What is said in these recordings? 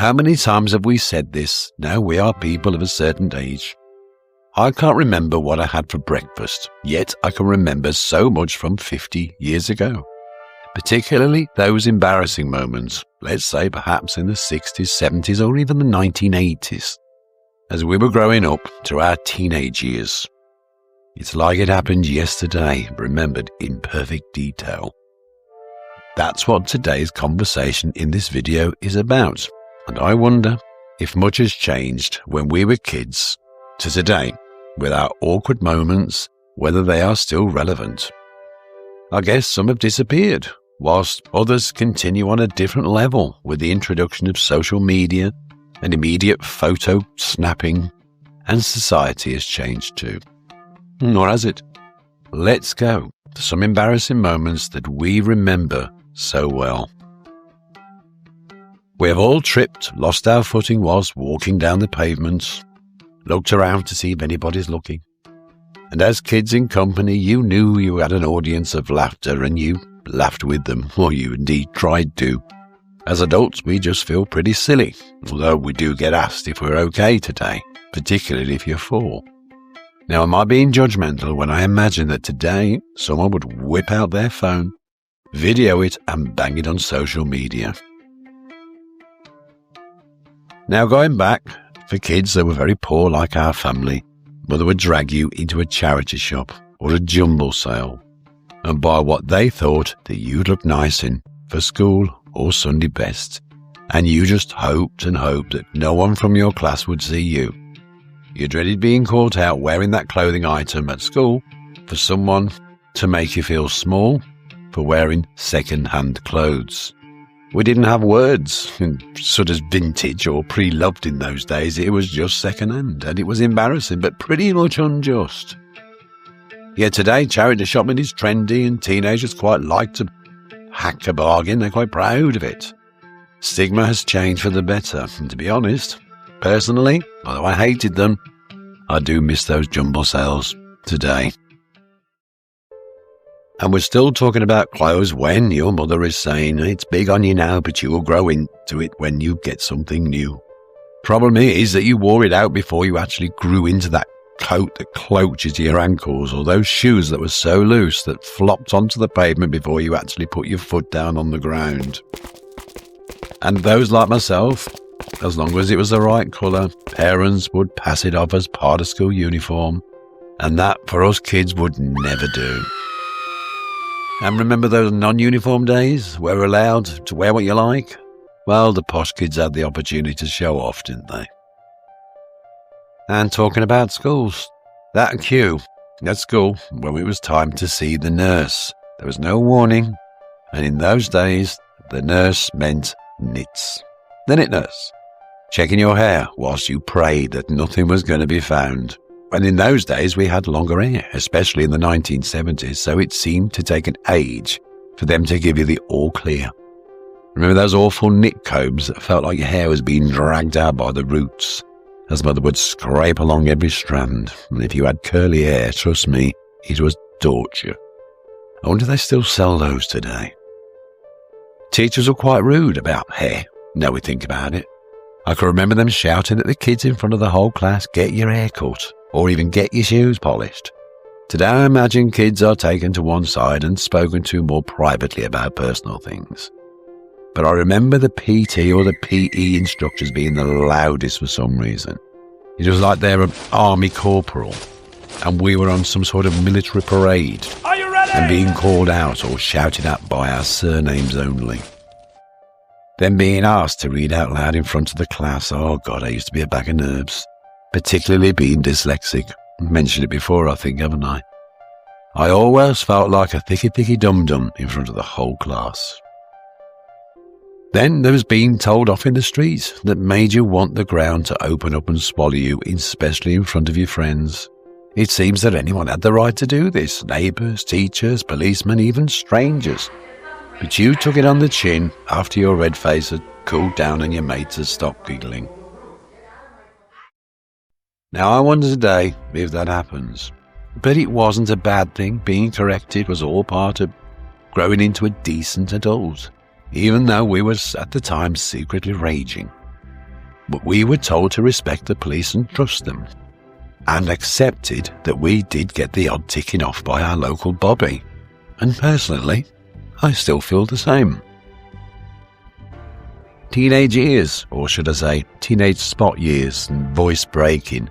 How many times have we said this? Now we are people of a certain age. I can't remember what I had for breakfast, yet I can remember so much from 50 years ago. Particularly those embarrassing moments, let's say perhaps in the 60s, 70s, or even the 1980s, as we were growing up through our teenage years. It's like it happened yesterday, remembered in perfect detail. That's what today's conversation in this video is about, and I wonder if much has changed when we were kids to today, with our awkward moments, whether they are still relevant. I guess some have disappeared, whilst others continue on a different level with the introduction of social media and immediate photo snapping, and society has changed too. Or has it? Let's go to some embarrassing moments that we remember so well. We have all tripped, lost our footing whilst walking down the pavement, looked around to see if anybody's looking. And as kids in company, you knew you had an audience of laughter and you laughed with them, or you indeed tried to. As adults, we just feel pretty silly, although we do get asked if we're okay today, particularly if you're 4. Now, am I being judgmental when I imagine that today someone would whip out their phone, video it, and bang it on social media? Now, going back, for kids that were very poor like our family, mother would drag you into a charity shop or a jumble sale and buy what they thought that you'd look nice in for school or Sunday best, and you just hoped and hoped that no one from your class would see you. You dreaded being caught out wearing that clothing item at school for someone to make you feel small for wearing secondhand clothes. We didn't have words such as vintage or pre-loved in those days. It was just secondhand, and it was embarrassing, but pretty much unjust. Yet today, charity shopping is trendy, and teenagers quite like to hack a bargain. They're quite proud of it. Stigma has changed for the better, and to be honest, personally, although I hated them, I do miss those jumble sales today. And we're still talking about clothes when your mother is saying, it's big on you now, but you will grow into it when you get something new. Problem is that you wore it out before you actually grew into that coat that cloaked you to your ankles, or those shoes that were so loose that flopped onto the pavement before you actually put your foot down on the ground. And those like myself, as long as it was the right colour, parents would pass it off as part of school uniform, and that for us kids would never do. And remember those non-uniform days where we're allowed to wear what you like? Well, the posh kids had the opportunity to show off, didn't they? And talking about schools, that queue at school when it was time to see the nurse. There was no warning, and in those days, the nurse meant nits. The knit nurse, checking your hair whilst you prayed that nothing was going to be found. And in those days, we had longer hair, especially in the 1970s, so it seemed to take an age for them to give you the all clear. Remember those awful knit combs that felt like your hair was being dragged out by the roots, as mother would scrape along every strand, and if you had curly hair, trust me, it was torture. I wonder if they still sell those today. Teachers were quite rude about hair, now we think about it. I can remember them shouting at the kids in front of the whole class, get your hair cut, or even get your shoes polished. Today I imagine kids are taken to one side and spoken to more privately about personal things. But I remember the PT or the PE instructors being the loudest for some reason. It was like they were an army corporal, and we were on some sort of military parade. Are you ready? And being called out or shouted at by our surnames only. Then being asked to read out loud in front of the class. Oh God, I used to be a bag of nerves. Particularly being dyslexic. I've mentioned it before, I think, haven't I? I always felt like a thicky dum-dum in front of the whole class. Then there was being told off in the streets that made you want the ground to open up and swallow you, especially in front of your friends. It seems that anyone had the right to do this. Neighbours, teachers, policemen, even strangers. But you took it on the chin after your red face had cooled down and your mates had stopped giggling. Now I wonder today if that happens. But it wasn't a bad thing. Being corrected was all part of growing into a decent adult, even though we were at the time secretly raging. but we were told to respect the police and trust them, and accepted that we did get the odd ticking off by our local bobby. And personally, I still feel the same. Teenage years, or should I say, teenage spot years and voice breaking,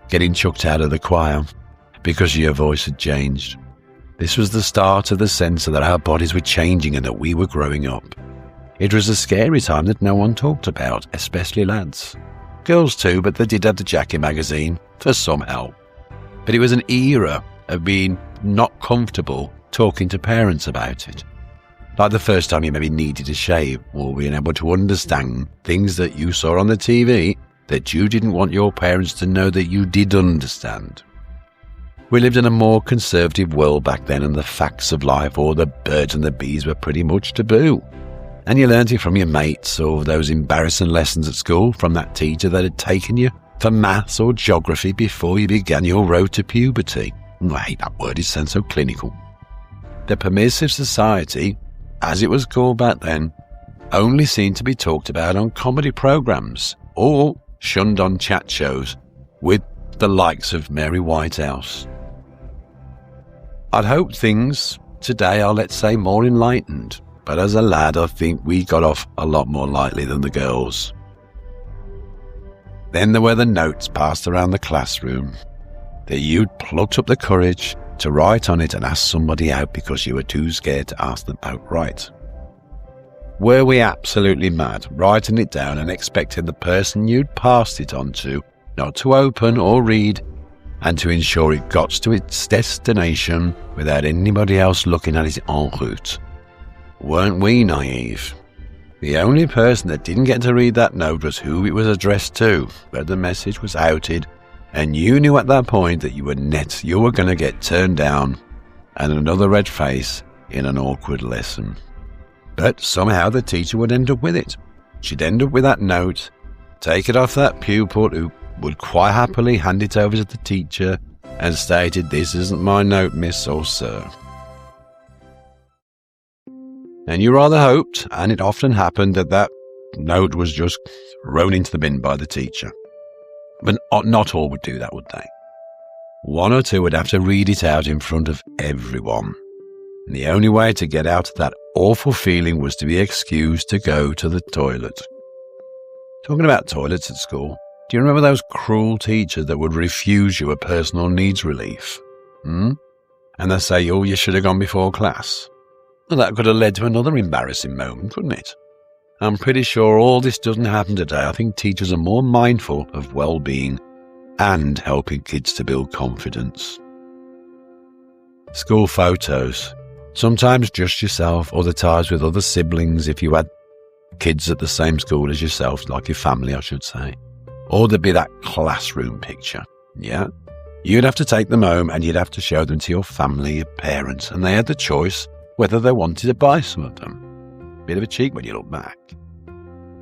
getting chucked out of the choir because your voice had changed. This was the start of the sense that our bodies were changing and that we were growing up. It was a scary time that no one talked about, especially lads. Girls too, but they did have the Jackie magazine for some help. But it was an era of being not comfortable talking to parents about it. Like the first time you maybe needed a shave, or being able to understand things that you saw on the TV that you didn't want your parents to know that you did understand. We lived in a more conservative world back then, and the facts of life, or the birds and the bees, were pretty much taboo. And you learnt it from your mates, or those embarrassing lessons at school from that teacher that had taken you for maths or geography before you began your road to puberty. I hate that word, it sounds so clinical. The permissive society, as it was called back then, only seemed to be talked about on comedy programmes or shunned on chat shows with the likes of Mary Whitehouse. I'd hoped things today are, let's say, more enlightened, but as a lad I think we got off a lot more lightly than the girls. Then there were the notes passed around the classroom that you'd plucked up the courage to write on it and ask somebody out because you were too scared to ask them outright. Were we absolutely mad, writing it down and expecting the person you'd passed it on to not to open or read, and to ensure it got to its destination without anybody else looking at it en route? Weren't we naive? The only person that didn't get to read that note was who it was addressed to, but the message was outed, and you knew at that point that you were going to get turned down and another red face in an awkward lesson. But somehow the teacher would end up with it. She'd end up with that note, take it off that pupil who would quite happily hand it over to the teacher and stated, "This isn't my note, miss or sir." And you rather hoped, and it often happened, that that note was just thrown into the bin by the teacher. But not all would do that, would they? One or two would have to read it out in front of everyone. And the only way to get out of that awful feeling was to be excused to go to the toilet. Talking about toilets at school, do you remember those cruel teachers that would refuse you a personal needs relief? And they say, "Oh, you should have gone before class." Well, that could have led to another embarrassing moment, couldn't it? I'm pretty sure all this doesn't happen today. I think teachers are more mindful of well-being and helping kids to build confidence. School photos. Sometimes just yourself, other times with other siblings if you had kids at the same school as yourself, like your family, I should say. Or there'd be that classroom picture, yeah? You'd have to take them home and you'd have to show them to your family, your parents, and they had the choice whether they wanted to buy some of them. Bit of a cheek when you look back.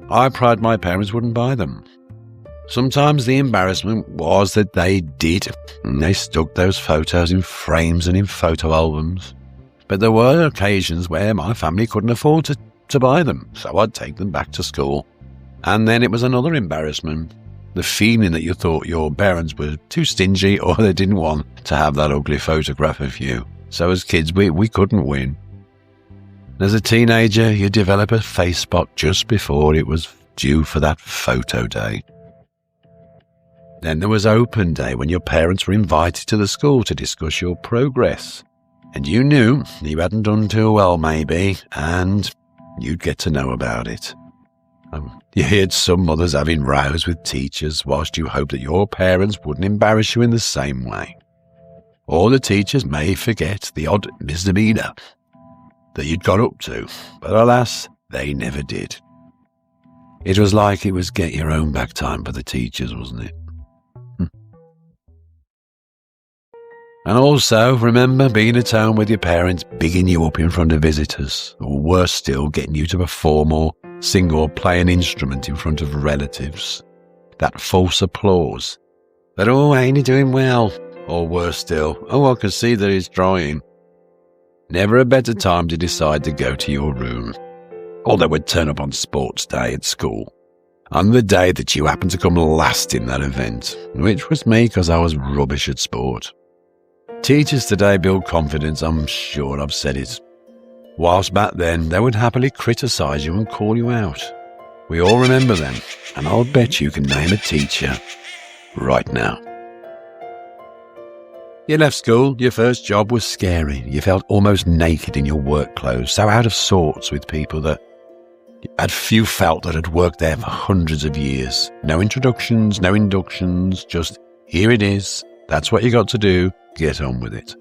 I pride my parents wouldn't buy them. Sometimes the embarrassment was that they did, and they stuck those photos in frames and in photo albums. But there were occasions where my family couldn't afford to buy them, so I'd take them back to school. And then it was another embarrassment. The feeling that you thought your parents were too stingy or they didn't want to have that ugly photograph of you. So as kids, we couldn't win. As a teenager, you develop a face spot just before it was due for that photo day. Then there was open day, when your parents were invited to the school to discuss your progress. And you knew you hadn't done too well, maybe, and you'd get to know about it. You heard some mothers having rows with teachers whilst you hoped that your parents wouldn't embarrass you in the same way. Or the teachers may forget the odd misdemeanour that you'd got up to, but alas, they never did. It was like it was get your own back time for the teachers, wasn't it? And also, remember being at home with your parents bigging you up in front of visitors, or worse still, getting you to perform or sing or play an instrument in front of relatives. That false applause. That, "Oh, ain't he doing well?" Or worse still, "Oh, I can see that he's trying." Never a better time to decide to go to your room. Or they would turn up on sports day at school. On the day that you happened to come last in that event, which was me because I was rubbish at sport. Teachers today build confidence, I'm sure I've said it. Whilst back then, they would happily criticise you and call you out. We all remember them, and I'll bet you can name a teacher right now. You left school, your first job was scary. You felt almost naked in your work clothes, so out of sorts with people that had few felt that had worked there for hundreds of years. No introductions, no inductions, just here it is. That's what you got to do. Get on with it.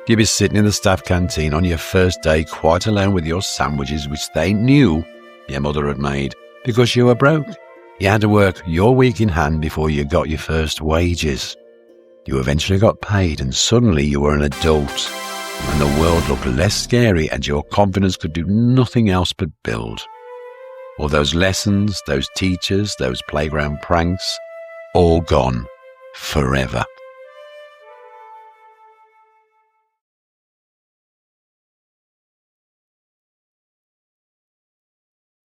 You'd be sitting in the staff canteen on your first day quite alone with your sandwiches, which they knew your mother had made because you were broke. You had to work your week in hand before you got your first wages. You eventually got paid and suddenly you were an adult and the world looked less scary and your confidence could do nothing else but build. All those lessons, those teachers, those playground pranks, all gone forever.